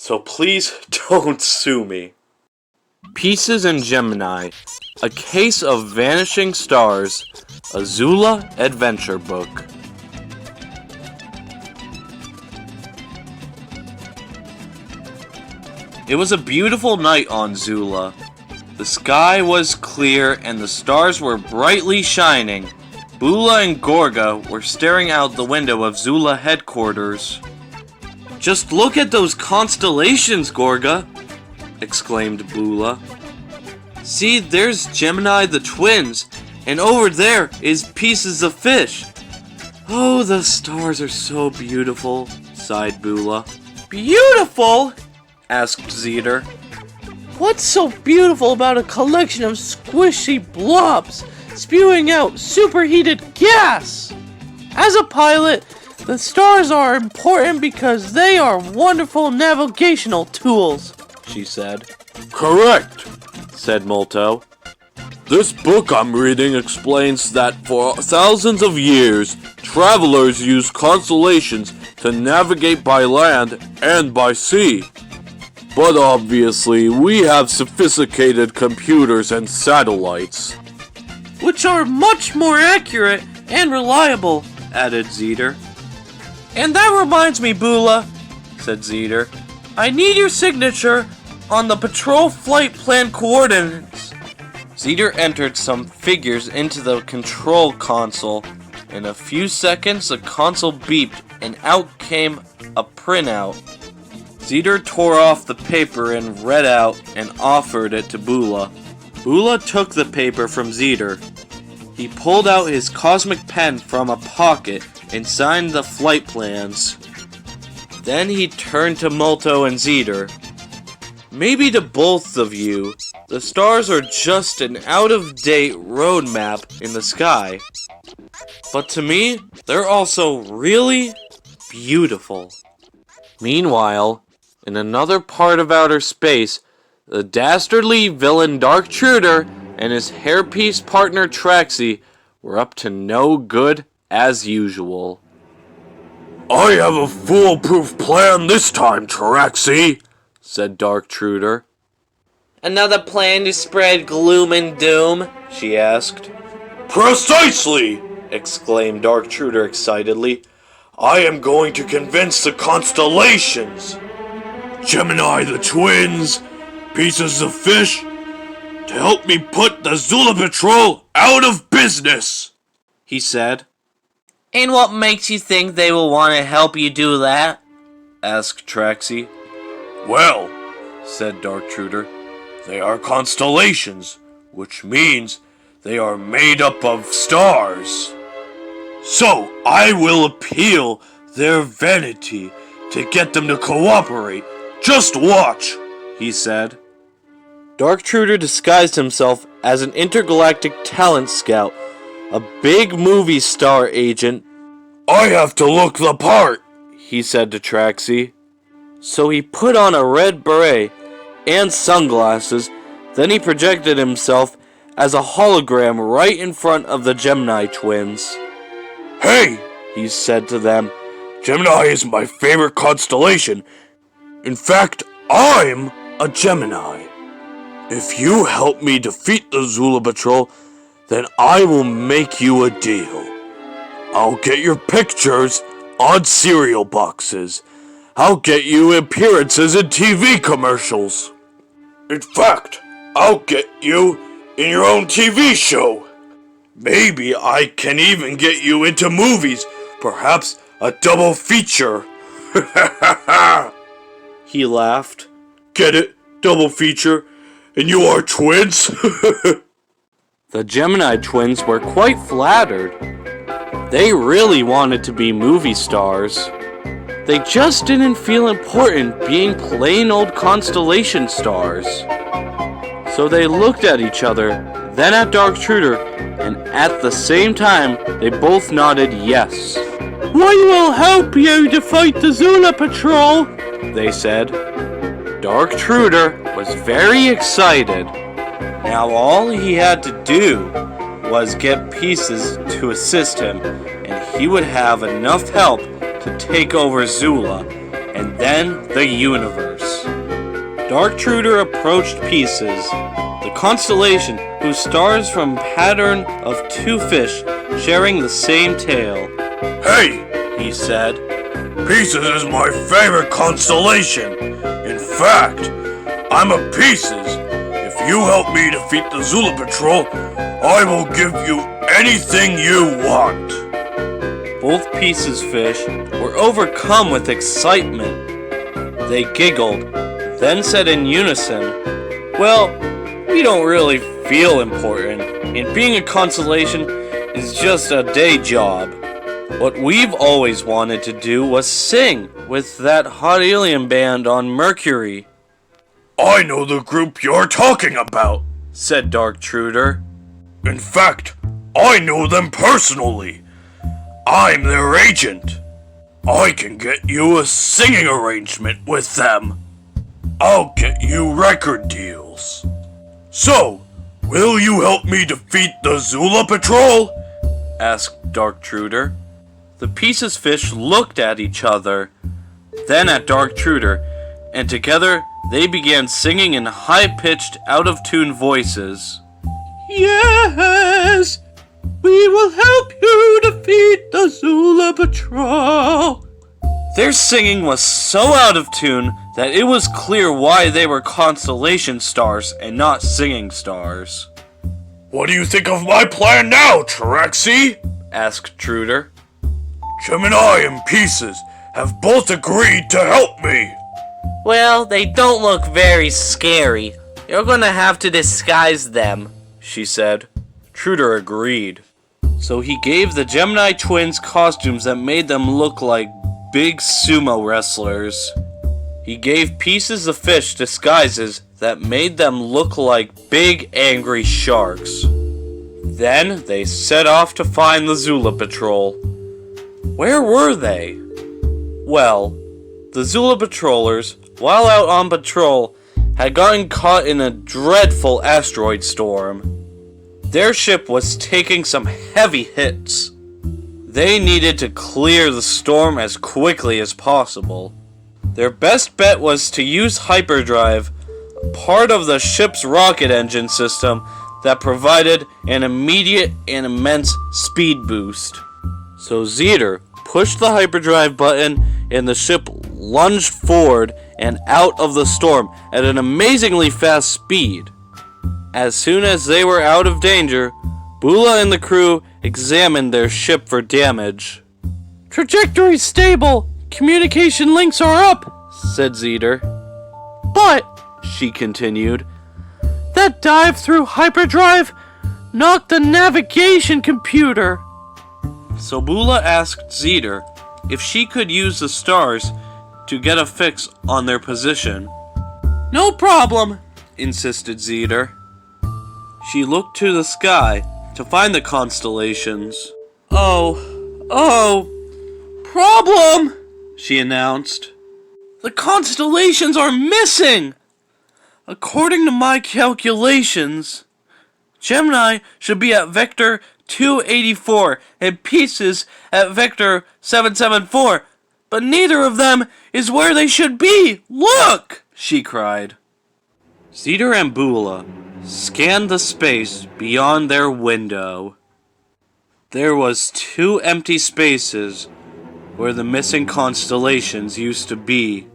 so please don't sue me. Pieces and Gemini, A Case of Vanishing Stars, a Zula adventure book. It was a beautiful night on Zula. The sky was clear and the stars were brightly shining. Bula and Gorga were staring out the window of Zula headquarters. "Just look at those constellations, Gorga!" exclaimed Bula. "See, there's Gemini the twins, and over there is Pieces of Fish." "Oh, the stars are so beautiful," sighed Bula. "Beautiful?" asked Zeter. "What's so beautiful about a collection of squishy blobs spewing out superheated gas? As a pilot, the stars are important because they are wonderful navigational tools," she said. "Correct," said Molto. "This book I'm reading explains that for thousands of years, travelers used constellations to navigate by land and by sea. But obviously, we have sophisticated computers and satellites, which are much more accurate and reliable," added Zeter. "And that reminds me, Bula," said Zeter. "I need your signature on the patrol flight plan coordinates." Zeter entered some figures into the control console. In a few seconds, the console beeped and out came a printout. Zeter tore off the paper and read out and offered it to Bula. Bula took the paper from Zeter. He pulled out his cosmic pen from a pocket and signed the flight plans. Then he turned to Molto and Zeter. "Maybe to both of you, the stars are just an out-of-date road map in the sky. But to me, they're also really beautiful." Meanwhile, in another part of outer space, the dastardly villain Dark Truder and his hairpiece partner Traxie were up to no good as usual. "I have a foolproof plan this time, Traxie," said Dark Truder. "Another plan to spread gloom and doom?" she asked. "Precisely!" exclaimed Dark Truder excitedly. "I am going to convince the constellations, Gemini the twins, Pieces of Fish, to help me put the Zula Patrol out of business," he said. "And what makes you think they will want to help you do that?" asked Traxie. "Well," said Dark Truder, "they are constellations, which means they are made up of stars. So I will appeal their vanity to get them to cooperate. Just watch," he said. Dark Truder disguised himself as an intergalactic talent scout, a big movie star agent. "I have to look the part," he said to Traxie. So he put on a red beret and sunglasses, then he projected himself as a hologram right in front of the Gemini twins. "Hey," he said to them, "Gemini is my favorite constellation. In fact, I'm a Gemini. If you help me defeat the Zula Patrol, then I will make you a deal. I'll get your pictures on cereal boxes. I'll get you appearances in TV commercials. In fact, I'll get you in your own TV show. Maybe I can even get you into movies, perhaps a double feature." He laughed. "Get it? Double feature? And you are twins?" The Gemini twins were quite flattered. They really wanted to be movie stars. They just didn't feel important being plain old constellation stars. So they looked at each other, then at Dark Truder, and at the same time, they both nodded yes. "We will help you to fight the Zula Patrol," they said. Dark Truder was very excited. Now all he had to do was get Pieces to assist him, and he would have enough help to take over Zula, and then the universe. Darktruder approached Pieces, the constellation whose stars form a pattern of two fish sharing the same tail. Hey, He said, Pieces is my favorite constellation. In fact, I'm a Pieces. If you help me defeat the Zula Patrol, I will give you anything you want. Both Pieces fish were overcome with excitement. They giggled, then said in unison, "Well, we don't really feel important, and being a constellation is just a day job. What we've always wanted to do was sing with that hot alien band on Mercury." I know the group you're talking about, said Darktruder. In fact, I know them personally. I'm their agent. I can get you a singing arrangement with them. I'll get you record deals. So, will you help me defeat the Zula Patrol? Asked Darktruder. The Pieces fish looked at each other, then at Darktruder, and together they began singing in high-pitched, out-of-tune voices. "Yes, we will help you defeat the Zula Patrol." Their singing was so out of tune that it was clear why they were constellation stars and not singing stars. What do you think of my plan now, Trixie? Asked Truder. Gemini and Pieces have both agreed to help me. Well, they don't look very scary. You're gonna have to disguise them, she said. Truder agreed. So he gave the Gemini twins costumes that made them look like big sumo wrestlers. He gave Pieces the fish disguises that made them look like big angry sharks. Then they set off to find the Zula Patrol. Where were they? Well, the Zula Patrollers, while out on patrol, had gotten caught in a dreadful asteroid storm. Their ship was taking some heavy hits. They needed to clear the storm as quickly as possible. Their best bet was to use hyperdrive, part of the ship's rocket engine system that provided an immediate and immense speed boost. So Zeter pushed the hyperdrive button and the ship lunged forward and out of the storm at an amazingly fast speed. As soon as they were out of danger, Bula and the crew examined their ship for damage. "Trajectory stable! Communication links are up!" said Zeter. "But," she continued, "that dive through hyperdrive knocked the navigation computer." So Bula asked Zeter if she could use the stars to get a fix on their position. "No problem," insisted Zeter. She looked to the sky to find the constellations. Oh, problem, she announced. The constellations are missing! According to my calculations, Gemini should be at vector 284 and Pieces at vector 774, but neither of them is where they should be! Look! She cried. Zeter and Bula scanned the space beyond their window. There was 2 empty spaces where the missing constellations used to be.